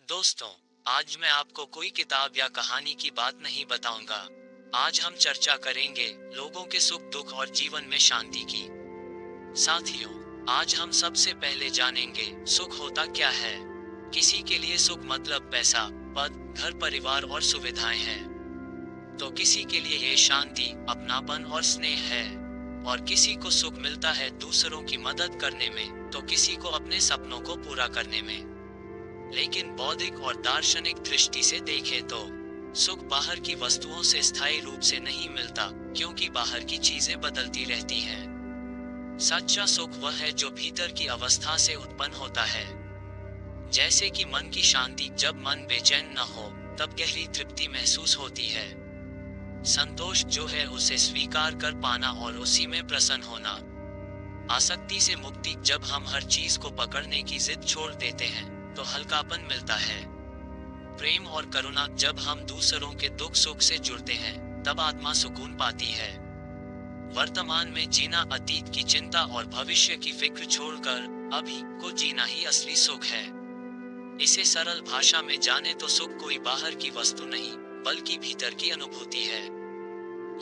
दोस्तों, आज मैं आपको कोई किताब या कहानी की बात नहीं बताऊंगा। आज हम चर्चा करेंगे लोगों के सुख दुख और जीवन में शांति की। साथियों, आज हम सबसे पहले जानेंगे सुख होता क्या है। किसी के लिए सुख मतलब पैसा, पद, घर परिवार और सुविधाएं हैं। तो किसी के लिए ये शांति, अपनापन और स्नेह है। और किसी को सुख मिलता है दूसरों की मदद करने में, तो किसी को अपने सपनों को पूरा करने में। लेकिन बौद्धिक और दार्शनिक दृष्टि से देखें तो सुख बाहर की वस्तुओं से स्थायी रूप से नहीं मिलता, क्योंकि बाहर की चीजें बदलती रहती हैं। सच्चा सुख वह है जो भीतर की अवस्था से उत्पन्न होता है। जैसे कि मन की शांति, जब मन बेचैन न हो तब गहरी तृप्ति महसूस होती है। संतोष जो है उसे स्वीकार कर पाना और उसी में प्रसन्न होना। आसक्ति से मुक्ति, जब हम हर चीज को पकड़ने की जिद छोड़ देते हैं तो हल्कापन मिलता है। प्रेम और करुणा, जब हम दूसरों के दुख सुख से जुड़ते हैं तब आत्मा सुकून पाती है। वर्तमान में जीना, अतीत की चिंता और भविष्य की फिक्र छोड़कर अभी को जीना ही असली सुख है। इसे सरल भाषा में जाने तो सुख कोई बाहर की वस्तु नहीं, बल्कि भीतर की अनुभूति है।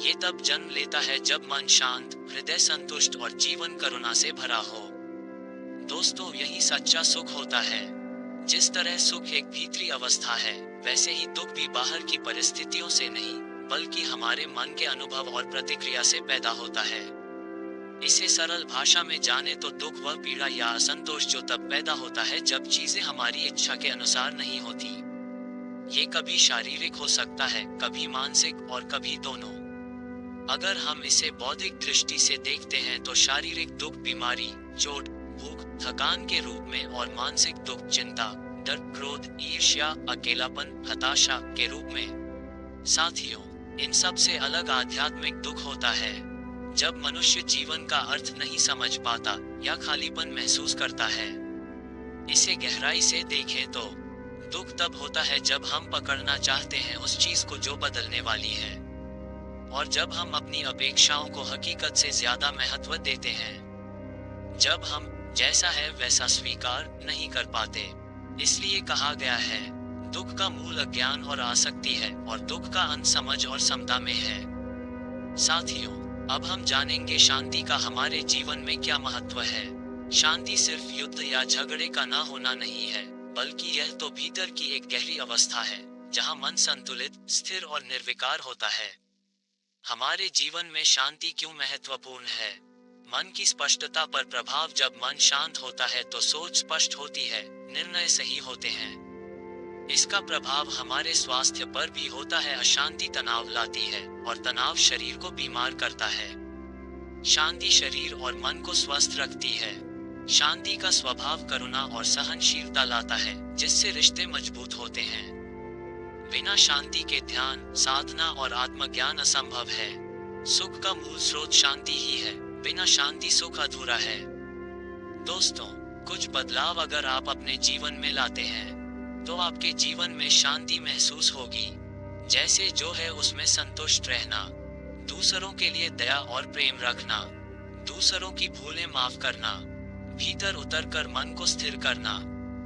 ये तब जन्म लेता है जब मन शांत, हृदय संतुष्ट और जीवन करुणा से भरा हो। दोस्तों, यही सच्चा सुख होता है। जिस तरह सुख एक भीतरी अवस्था है, वैसे ही दुख भी बाहर की परिस्थितियों से नहीं, बल्कि हमारे मन के अनुभव और प्रतिक्रिया से पैदा होता है। इसे सरल भाषा में जाने तो दुख वह पीड़ा या असंतोष जो तब पैदा होता है जब चीजें हमारी इच्छा के अनुसार नहीं होती। ये कभी शारीरिक हो सकता है, कभी मानसिक और कभी दोनों। अगर हम इसे बौद्धिक दृष्टि से देखते हैं तो शारीरिक दुख बीमारी, चोट, भूख, थकान के रूप में, और मानसिक दुख चिंता, डर, क्रोध, ईर्ष्या, अकेलापन, हताशा के रूप में। साथियों, इन सब से अलग आध्यात्मिक दुख होता है, जब मनुष्य जीवन का अर्थ नहीं समझ पाता या खालीपन महसूस करता है। इसे गहराई से देखें तो दुख तब होता है जब हम पकड़ना चाहते हैं उस चीज को जो बदलने वाली है, और जब हम अपनी अपेक्षाओं को हकीकत से ज्यादा महत्व देते हैं। जब हम जैसा है वैसा स्वीकार नहीं कर पाते। इसलिए कहा गया है, दुख का मूल अज्ञान और आसक्ति है, और दुख का अंत समझ और समता में है। साथियों, अब हम जानेंगे शांति का हमारे जीवन में क्या महत्व है। शांति सिर्फ युद्ध या झगड़े का ना होना नहीं है, बल्कि यह तो भीतर की एक गहरी अवस्था है, जहां मन संतुलित, स्थिर और निर्विकार होता है। हमारे जीवन में शांति क्यों महत्वपूर्ण है? मन की स्पष्टता पर प्रभाव, जब मन शांत होता है तो सोच स्पष्ट होती है, निर्णय सही होते हैं। इसका प्रभाव हमारे स्वास्थ्य पर भी होता है। अशांति तनाव लाती है, और तनाव शरीर को बीमार करता है। शांति शरीर और मन को स्वस्थ रखती है। शांति का स्वभाव करुणा और सहनशीलता लाता है, जिससे रिश्ते मजबूत होते हैं। बिना शांति के ध्यान, साधना और आत्मज्ञान असंभव है। सुख का मूल स्रोत शांति ही है, बिना शांति सुख अधूरा है। दोस्तों, कुछ बदलाव अगर आप अपने जीवन में लाते हैं तो आपके जीवन में शांति महसूस होगी। जैसे जो है उसमें संतुष्ट रहना, दूसरों के लिए दया और प्रेम रखना, दूसरों की भूलें माफ करना, भीतर उतरकर मन को स्थिर करना,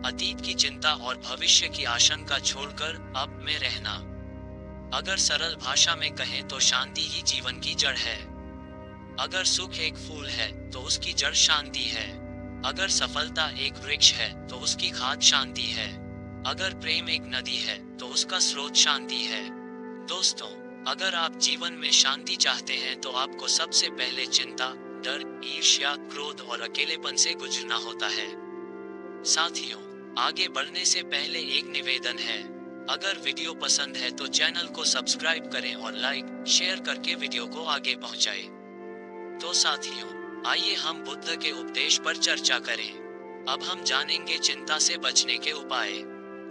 अतीत की चिंता और भविष्य की आशंका छोड़कर अब में रहना। अगर सरल भाषा में कहें तो शांति ही जीवन की जड़ है। अगर सुख एक फूल है तो उसकी जड़ शांति है। अगर सफलता एक वृक्ष है तो उसकी खाद शांति है। अगर प्रेम एक नदी है तो उसका स्रोत शांति है। दोस्तों, अगर आप जीवन में शांति चाहते हैं तो आपको सबसे पहले चिंता, डर, ईर्ष्या, क्रोध और अकेलेपन से गुजरना होता है। साथियों, आगे बढ़ने से पहले एक निवेदन है। अगर वीडियो पसंद है तो चैनल को सब्सक्राइब करें और लाइक, शेयर करके वीडियो को आगे पहुंचाएं। तो साथियों, आइए हम बुद्ध के उपदेश पर चर्चा करें। अब हम जानेंगे चिंता से बचने के उपाय।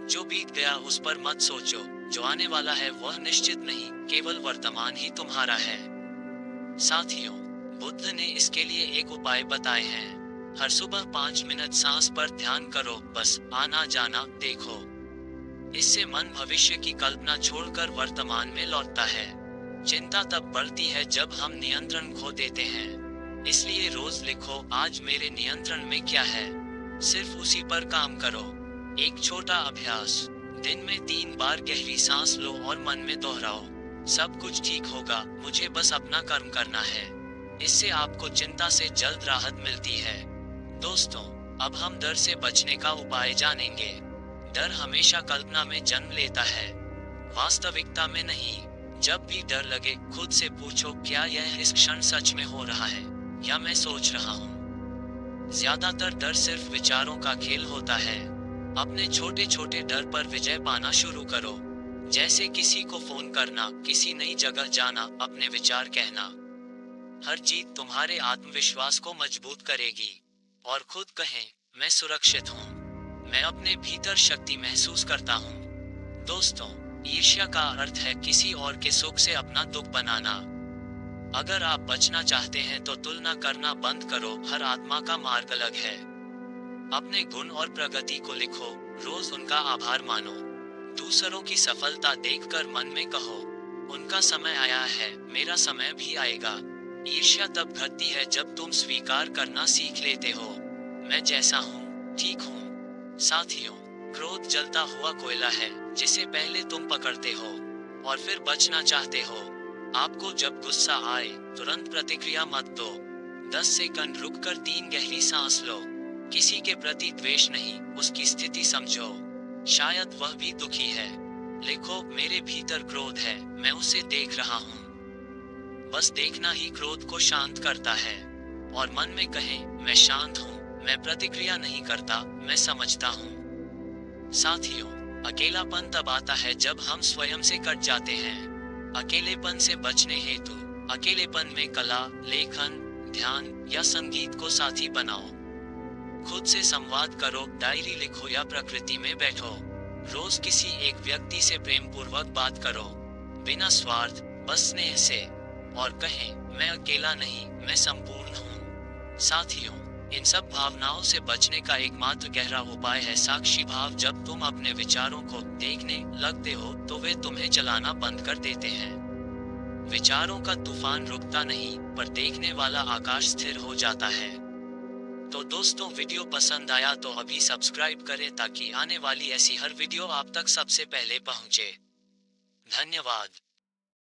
जो बीत गया उस पर मत सोचो, जो आने वाला है वह निश्चित नहीं, केवल वर्तमान ही तुम्हारा है। साथियों, बुद्ध ने इसके लिए एक उपाय बताए हैं। हर सुबह 5 मिनट सांस पर ध्यान करो, बस आना जाना देखो। इससे मन भविष्य की कल्पना छोड़कर वर्तमान में लौटता है। चिंता तब बढ़ती है जब हम नियंत्रण खो देते हैं। इसलिए रोज लिखो, आज मेरे नियंत्रण में क्या है। सिर्फ उसी पर काम करो। एक छोटा अभ्यास, दिन में 3 बार गहरी सांस लो और मन में दोहराओ, सब कुछ ठीक होगा, मुझे बस अपना कर्म करना है। इससे आपको चिंता से जल्द राहत मिलती है। दोस्तों, अब हम डर से बचने का उपाय जानेंगे। डर हमेशा कल्पना में जन्म लेता है, वास्तविकता में नहीं। जब भी डर लगे, खुद से पूछो, क्या यह इस क्षण सच में हो रहा है या मैं सोच रहा हूँ? ज्यादातर डर सिर्फ विचारों का खेल होता है। अपने छोटे छोटे डर पर विजय पाना शुरू करो, जैसे किसी को फोन करना, किसी नई जगह जाना, अपने विचार कहना। हर जीत तुम्हारे आत्मविश्वास को मजबूत करेगी। और खुद कहें, मैं सुरक्षित हूँ, मैं अपने भीतर शक्ति महसूस करता हूँ। दोस्तों, ईर्ष्या का अर्थ है किसी और के सुख से अपना दुख बनाना। अगर आप बचना चाहते हैं तो तुलना करना बंद करो, हर आत्मा का मार्ग अलग है। अपने गुण और प्रगति को लिखो, रोज उनका आभार मानो। दूसरों की सफलता देखकर मन में कहो, उनका समय आया है, मेरा समय भी आएगा। ईर्ष्या तब घटती है जब तुम स्वीकार करना सीख लेते हो, मैं जैसा हूँ ठीक हूँ। साथियों, क्रोध जलता हुआ कोयला है, जिसे पहले तुम पकड़ते हो और फिर बचना चाहते हो। आपको जब गुस्सा आए, तुरंत प्रतिक्रिया मत दो। 10 सेकंड रुककर 3 गहरी सांस लो। किसी के प्रति द्वेष नहीं, उसकी स्थिति समझो, शायद वह भी दुखी है। लिखो, मेरे भीतर क्रोध है, मैं उसे देख रहा हूँ। बस देखना ही क्रोध को शांत करता है। और मन में कहें, मैं शांत हूँ, मैं प्रतिक्रिया नहीं करता, मैं समझता हूँ। साथियों, अकेलापन तब आता है जब हम स्वयं से कट जाते हैं। अकेलेपन से बचने हेतु अकेलेपन में कला, लेखन, ध्यान या संगीत को साथी बनाओ। खुद से संवाद करो, डायरी लिखो या प्रकृति में बैठो। रोज किसी एक व्यक्ति से प्रेम पूर्वक बात करो, बिना स्वार्थ, बस स्नेह से। और कहें, मैं अकेला नहीं, मैं संपूर्ण हूँ। साथियों, इन सब भावनाओं से बचने का एकमात्र गहरा उपाय है साक्षी भाव। जब तुम अपने विचारों को देखने लगते हो तो वे तुम्हें चलाना बंद कर देते हैं। विचारों का तूफान रुकता नहीं, पर देखने वाला आकाश स्थिर हो जाता है। तो दोस्तों, वीडियो पसंद आया तो अभी सब्सक्राइब करें ताकि आने वाली ऐसी हर वीडियो आप तक सबसे पहले पहुंचे। धन्यवाद।